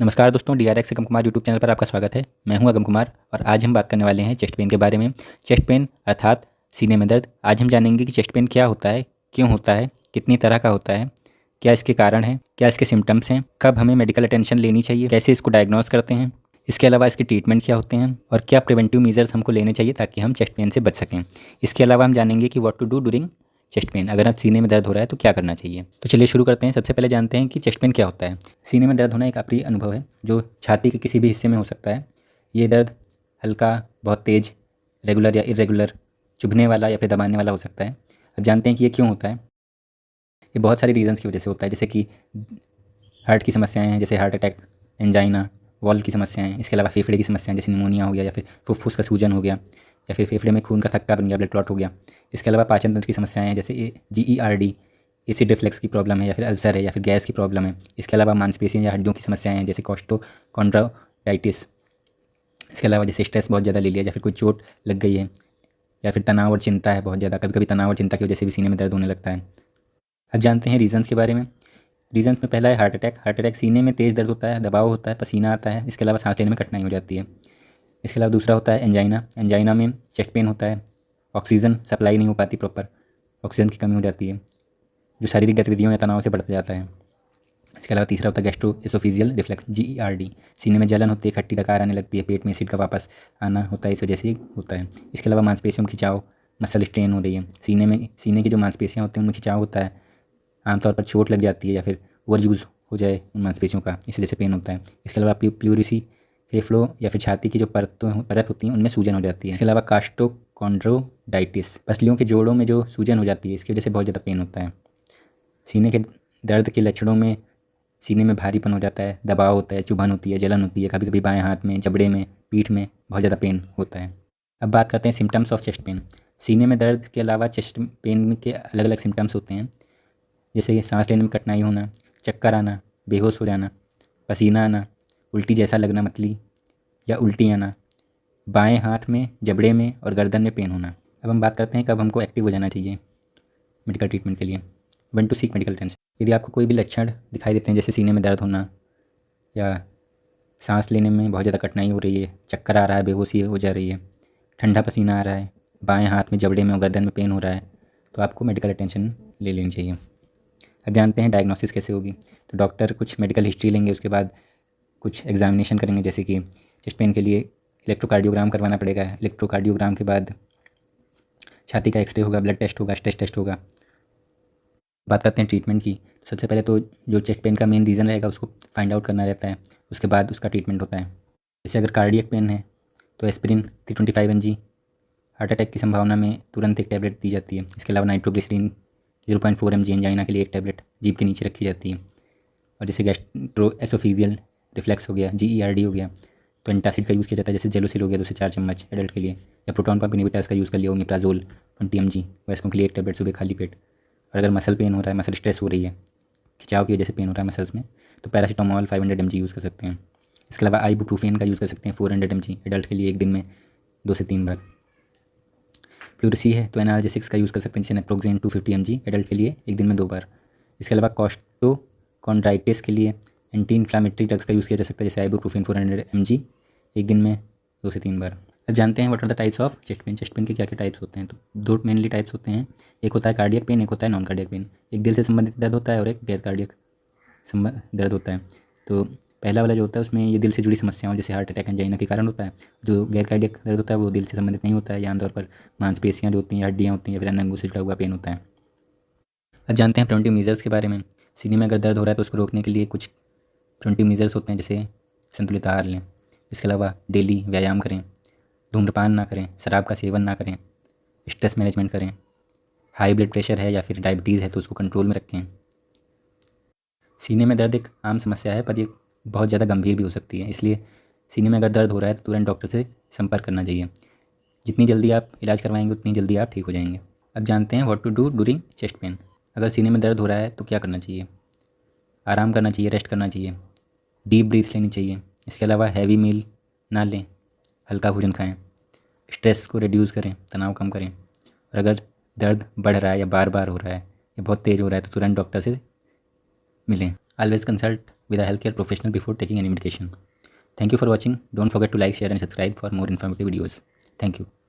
नमस्कार दोस्तों, DRX अगम Kumar YouTube channel पर आपका स्वागत है। मैं हूं अगम कुमार और आज हम बात करने वाले हैं चेस्ट पेन के बारे में। चेस्ट पेन अर्थात सीने में दर्द। आज हम जानेंगे कि चेस्ट पेन क्या होता है, क्यों होता है, कितनी तरह का होता है, क्या इसके कारण हैं, क्या इसके सिम्टम्स हैं, कब हमें मेडिकल अटेंशन लेनी चाहिए, कैसे इसको डायग्नोस करते हैं, इसके अलावा इसके ट्रीटमेंट क्या होते हैं और क्या प्रिवेंटिव मेजर्स हमको लेने चाहिए ताकि हम चेस्ट पेन से बच सकें। इसके अलावा हम जानेंगे कि what to do during chest pain. अगर आप सीने में दर्द हो रहा है तो क्या करना चाहिए। तो चलिए शुरू करते हैं। सबसे पहले जानते हैं कि चेस्ट पेन क्या होता है। सीने में दर्द होना एक अप्रिय अनुभव है जो छाती के किसी भी हिस्से में हो सकता है। ये दर्द हल्का, बहुत तेज़, रेगुलर या इरेगुलर, चुभने वाला या फिर दबाने वाला हो सकता है। अब जानते हैं कि ये क्यों होता है। ये बहुत सारी रीज़न्स की वजह से होता है, जैसे कि हार्ट की समस्याएं हैं, जैसे हार्ट अटैक, एंजाइना, वॉल्व की समस्याएं। इसके अलावा फेफड़े की समस्याएं जैसे निमोनिया हो गया या फिर फुफ्फुस का सूजन हो गया या फिर फेफड़े में खून का थक्का बन गया, ब्लड क्लॉट हो गया। इसके अलावा पाचन तंत्र की समस्याएं हैं जैसे GERD, एसिड रिफ्लेक्स की प्रॉब्लम है या फिर अल्सर है या फिर गैस की प्रॉब्लम है। इसके अलावा मांसपेशियों या हड्डियों की समस्याएं हैं जैसे कॉस्टोकॉन्ड्रोडाइटिस। इसके अलावा जैसे स्ट्रेस बहुत ज़्यादा ले लिया या फिर कोई चोट लग गई है या फिर तनाव और चिंता है बहुत ज़्यादा। कभी कभी तनाव और चिंता की वजह से भी सीने में दर्द होने लगता है। अब जानते हैं रीजंस के बारे में। रीजंस में पहला है हार्ट अटैक। हार्ट अटैक सीने में तेज़ दर्द होता है, दबाव होता है, पसीना आता है। इसके अलावा सांस लेने में कठिनाई हो जाती है। इसके अलावा दूसरा होता है एंजाइना। एंजाइना में चेस्ट पेन होता है, ऑक्सीजन सप्लाई नहीं हो पाती प्रॉपर, ऑक्सीजन की कमी हो जाती है जो शारीरिक गतिविधियों या तनाव से बढ़ता जाता है। इसके अलावा तीसरा होता है गैस्ट्रोएसोफेजियल रिफ्लेक्स, GERD। सीने में जलन होती है, खट्टी डकार आने लगती है, पेट में एसिड का वापस आना होता है, इस वजह से होता है। इसके अलावा मांसपेशियों में खिंचाव, मसल स्ट्रेन हो रही है। सीने की जो मांसपेशियाँ होती हैं उनमें खिंचाव होता है, आमतौर पर चोट लग जाती है या फिर ओवर यूज़ हो जाए उन मांसपेशियों का, इस वजह से पेन होता है। इसके अलावा प्लूरिसी, फेफड़ों या फिर छाती की जो परत होती हैं उनमें सूजन हो जाती है। इसके अलावा कॉस्टोकॉन्ड्रोडाइटिस, पसलियों के जोड़ों में जो सूजन हो जाती है, इसकी वजह से बहुत ज़्यादा पेन होता है। सीने के दर्द के लक्षणों में सीने में भारीपन हो जाता है, दबाव होता है, चुभन होती है, जलन होती है, कभी कभी बाएं हाथ में, जबड़े में, पीठ में बहुत ज़्यादा पेन होता है। अब बात करते हैं सिम्टम्स ऑफ चेस्ट पेन। सीने में दर्द के अलावा चेस्ट पेन के अलग अलग सिम्टम्स होते हैं, जैसे कि सांस लेने में कठिनाई होना, चक्कर आना, बेहोश हो जाना, पसीना आना, उल्टी जैसा लगना मतली या उल्टी आना, बाएं हाथ में, जबड़े में और गर्दन में पेन होना। अब हम बात करते हैं कब हमको एक्टिव हो जाना चाहिए मेडिकल ट्रीटमेंट के लिए। 1 टू सीक मेडिकल अटेंशन। यदि आपको कोई भी लक्षण दिखाई देते हैं जैसे सीने में दर्द होना या सांस लेने में बहुत ज़्यादा कठिनाई हो रही है, चक्कर आ रहा है, बेहोशी हो जा रही है, ठंडा पसीना आ रहा है, बाएं हाथ में, जबड़े में और गर्दन में पेन हो रहा है, तो आपको मेडिकल अटेंशन ले लेनी चाहिए। अब जानते हैं डायग्नोसिस कैसे होगी। तो डॉक्टर कुछ मेडिकल हिस्ट्री लेंगे, उसके बाद कुछ एग्जामिनेशन करेंगे, जैसे कि चेस्ट पेन के लिए इलेक्ट्रोकार्डियोग्राम करवाना पड़ेगा। इलेक्ट्रोकार्डियोग्राम के बाद छाती का एक्सरे होगा, ब्लड टेस्ट होगा, स्ट्रेस टेस्ट होगा। बात करते हैं ट्रीटमेंट की। तो सबसे पहले तो जो चेस्ट पेन का मेन रीज़न रहेगा उसको फाइंड आउट करना रहता है, उसके बाद उसका ट्रीटमेंट होता है। जैसे अगर कार्डियक पेन है तो एस्पिरिन 325 mg, हार्ट अटैक की संभावना में तुरंत एक टैबलेट दी जाती है। इसके अलावा नाइट्रोग्लिसरीन 0.4 mg, एंजाइना के लिए एक टैबलेट जीभ के नीचे रखी जाती है। और जैसे गैस्ट्रोएसोफेजियल रिफ्लेक्स हो गया, GERD हो गया, तो एंटासिड का यूज़ किया जाता है, जैसे जेलोसिल हो गया 2 से 4 चम्मच एडल्ट के लिए, या प्रोटॉन पंप इनहिबिटर्स का यूज़ कर लिया, ओमेप्राजोल 20 mg, वयस्कों के लिए एक टैबलेट सुबह खाली पेट। और अगर मसल पेन हो रहा है, मसल स्ट्रेस हो रही है, खिंचाव की वजह से पेन हो रहा है मसल्स में, तो पैरासीटामोल 500 mg यूज़ कर सकते हैं। इसके अलावा आइबुप्रोफेन का यूज़ कर सकते हैं 400 mg एडल्ट के लिए, एक दिन में 2 से 3 बार। प्लूरिसी है तो एनाल्जेसिक्स का यूज़ कर सकते हैं, जैसे नेप्रोक्सेन 250 mg एडल्ट के लिए, एक दिन में 2 बार। इसके अलावा कॉस्टोकॉन्ड्राइटिस के लिए एंटी इन्फ्लामेटरी ड्रग्स का यूज़ किया जा सकता है, जैसे आइबुप्रोफेन 400 mg, एक दिन में 2 से 3 बार। अब जानते हैं what are the types of chest pain. Chest pain के क्या क्या टाइप्स होते हैं। तो 2 मेनली टाइप्स होते हैं, एक होता है कार्डियक पेन, एक होता है नॉन कार्डियक पेन। एक दिल से संबंधित दर्द होता है और एक गैर कार्डियक दर्द होता है। तो पहला वाला जो होता है उसमें ये दिल से जुड़ी समस्याओं जैसे हार्ट अटैक, एंजाइना के कारण होता है। जो गैर कार्डियक दर्द होता है वो दिल से संबंधित नहीं होता है, या आमतौर पर मांसपेशियाँ जो होती हैं, हड्डियाँ होती हैं या फिर अन्य अंगों से जुड़ा हुआ पेन होता है। अब जानते हैं प्रिवेंटिव मेजर्स के बारे में। सीने में अगर दर्द हो रहा है तो उसको रोकने के लिए कुछ प्रिवेंटिव मेजर्स होते हैं, जैसे संतुलित आहार लें। इसके अलावा डेली व्यायाम करें, धूम्रपान ना करें, शराब का सेवन ना करें, स्ट्रेस मैनेजमेंट करें, हाई ब्लड प्रेशर है या फिर डायबिटीज़ है तो उसको कंट्रोल में रखें। सीने में दर्द एक आम समस्या है पर ये बहुत ज़्यादा गंभीर भी हो सकती है, इसलिए सीने में अगर दर्द हो रहा है तो तुरंत डॉक्टर से संपर्क करना चाहिए। जितनी जल्दी आप इलाज करवाएंगे उतनी जल्दी आप ठीक हो जाएंगे। अब जानते हैं what to do during chest pain. अगर सीने में दर्द हो रहा है तो क्या करना चाहिए। आराम करना चाहिए, रेस्ट करना चाहिए, डीप ब्रीथ लेनी चाहिए। इसके अलावा हैवी मील ना लें, हल्का भोजन खाएँ, स्ट्रेस को रिड्यूस करें, तनाव कम करें। और अगर दर्द बढ़ रहा है या बार बार हो रहा है या बहुत तेज़ हो रहा है तो तुरंत डॉक्टर से मिलें। Always consult with a healthcare professional before taking any medication. Thank you for watching. Don't forget to like, share and subscribe for more informative videos. Thank you.